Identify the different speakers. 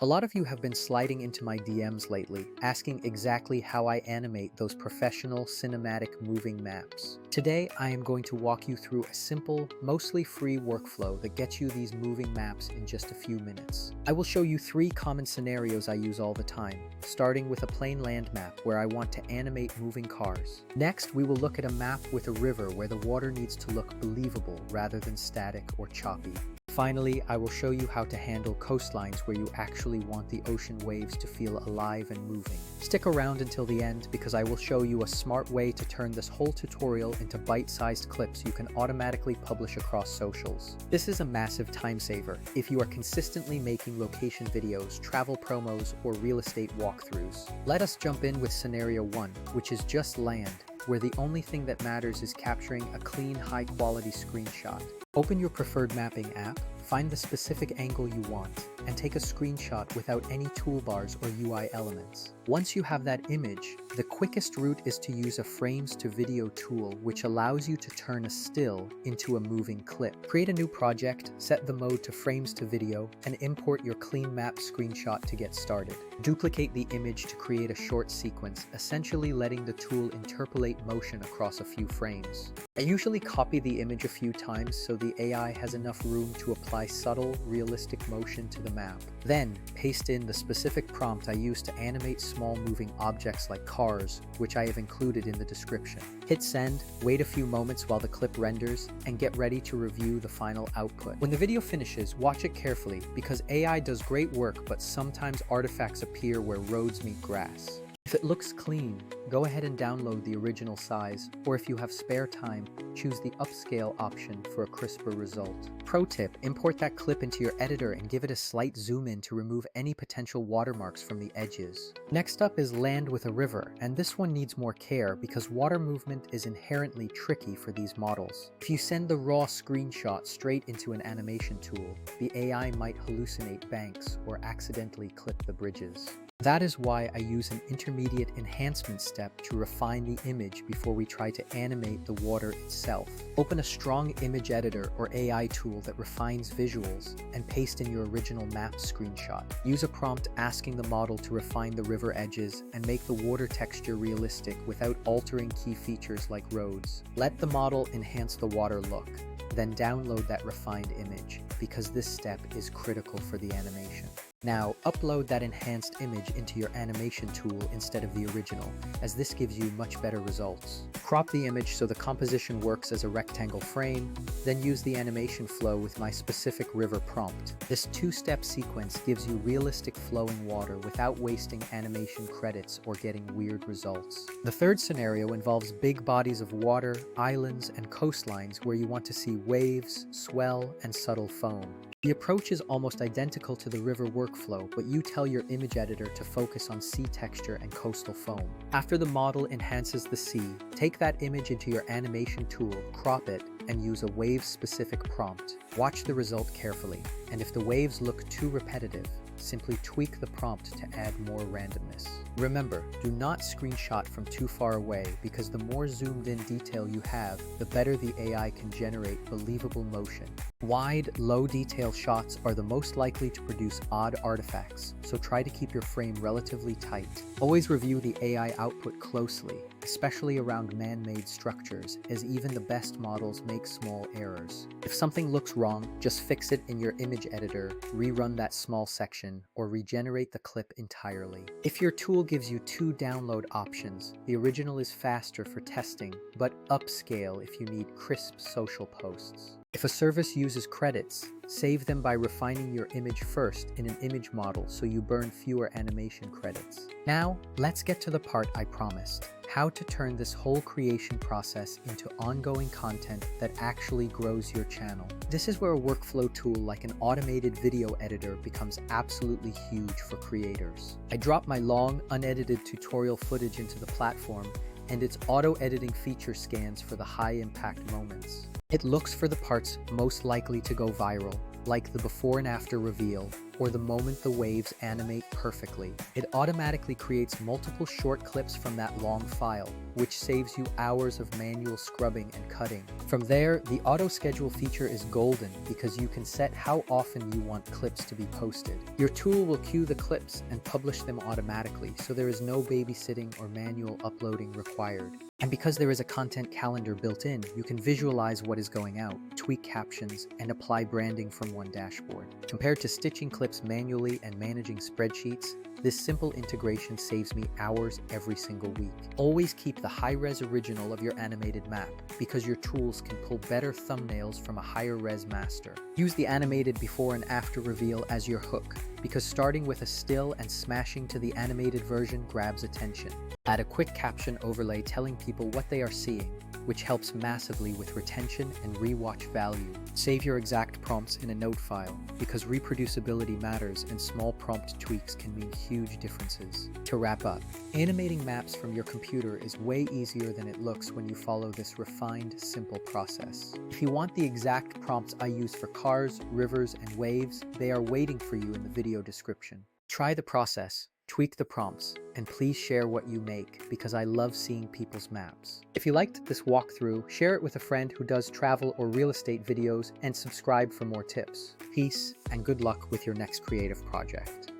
Speaker 1: A lot of you have been sliding into my DMs lately, asking exactly how I animate those professional cinematic moving maps. Today, I am going to walk you through a simple, mostly free workflow that gets you these moving maps in just a few minutes. I will show you 3 common scenarios I use all the time, starting with a plain land map where I want to animate moving cars. Next, we will look at a map with a river where the water needs to look believable rather than static or choppy. Finally, I will show you how to handle coastlines where you actually want the ocean waves to feel alive and moving. Stick around until the end because I will show you a smart way to turn this whole tutorial into bite-sized clips you can automatically publish across socials. This is a massive time saver if you are consistently making location videos, travel promos, or real estate walkthroughs. Let us jump in with scenario 1, which is just land, where the only thing that matters is capturing a clean, high-quality screenshot. Open your preferred mapping app, find the specific angle you want, and take a screenshot without any toolbars or UI elements. Once you have that image, the quickest route is to use a frames to video tool, which allows you to turn a still into a moving clip. Create a new project, set the mode to frames to video, and import your clean map screenshot to get started. Duplicate the image to create a short sequence, essentially letting the tool interpolate motion across a few frames. I usually copy the image a few times so the AI has enough room to apply subtle, realistic motion to the map. Then, paste in the specific prompt I use to animate small moving objects like cars, which I have included in the description. Hit send, wait a few moments while the clip renders, and get ready to review the final output. When the video finishes, watch it carefully because AI does great work, but sometimes artifacts appear where roads meet grass. If it looks clean, go ahead and download the original size, or if you have spare time, choose the upscale option for a crisper result. Pro tip, import that clip into your editor and give it a slight zoom in to remove any potential watermarks from the edges. Next up is land with a river, and this one needs more care because water movement is inherently tricky for these models. If you send the raw screenshot straight into an animation tool, the AI might hallucinate banks or accidentally clip the bridges. That is why I use an intermediate enhancement step to refine the image before we try to animate the water itself. Open a strong image editor or AI tool that refines visuals and paste in your original map screenshot. Use a prompt asking the model to refine the river edges and make the water texture realistic without altering key features like roads. Let the model enhance the water look, then download that refined image because this step is critical for the animation. Now, upload that enhanced image into your animation tool instead of the original, as this gives you much better results. Crop the image so the composition works as a rectangle frame, then use the animation flow with my specific river prompt. This 2-step sequence gives you realistic flowing water without wasting animation credits or getting weird results. The third scenario involves big bodies of water, islands, and coastlines where you want to see waves, swell, and subtle foam. The approach is almost identical to the river workflow, but you tell your image editor to focus on sea texture and coastal foam. After the model enhances the sea, take that image into your animation tool, crop it, and use a wave-specific prompt. Watch the result carefully, and if the waves look too repetitive, simply tweak the prompt to add more randomness. Remember, do not screenshot from too far away because the more zoomed in detail you have, the better the AI can generate believable motion. Wide, low detail shots are the most likely to produce odd artifacts, so try to keep your frame relatively tight. Always review the AI output closely, especially around man-made structures, as even the best models make small errors. If something looks wrong, just fix it in your image editor, rerun that small section, or regenerate the clip entirely. If your tool gives you 2 download options, the original is faster for testing, but upscale if you need crisp social posts. If a service uses credits, save them by refining your image first in an image model so you burn fewer animation credits. Now, let's get to the part I promised: how to turn this whole creation process into ongoing content that actually grows your channel. This is where a workflow tool like an automated video editor becomes absolutely huge for creators. I drop my long, unedited tutorial footage into the platform, and its auto-editing feature scans for the high-impact moments. It looks for the parts most likely to go viral, like the before and after reveal, or the moment the waves animate perfectly. It automatically creates multiple short clips from that long file, which saves you hours of manual scrubbing and cutting. From there, the auto schedule feature is golden because you can set how often you want clips to be posted. Your tool will queue the clips and publish them automatically, so there is no babysitting or manual uploading required. And because there is a content calendar built in, you can visualize what is going out, tweak captions, and apply branding from one dashboard. Compared to stitching clips manually and managing spreadsheets, this simple integration saves me hours every single week. Always keep the high-res original of your animated map, because your tools can pull better thumbnails from a higher-res master. Use the animated before and after reveal as your hook, because starting with a still and smashing to the animated version grabs attention. Add a quick caption overlay telling people what they are seeing, which helps massively with retention and rewatch value. Save your exact prompts in a note file, because reproducibility matters and small prompt tweaks can mean huge differences. To wrap up, animating maps from your computer is way easier than it looks when you follow this refined, simple process. If you want the exact prompts I use for cars, rivers, and waves, they are waiting for you in the video description. Try the process, tweak the prompts, and please share what you make, because I love seeing people's maps. If you liked this walkthrough, share it with a friend who does travel or real estate videos, and subscribe for more tips. Peace and good luck with your next creative project.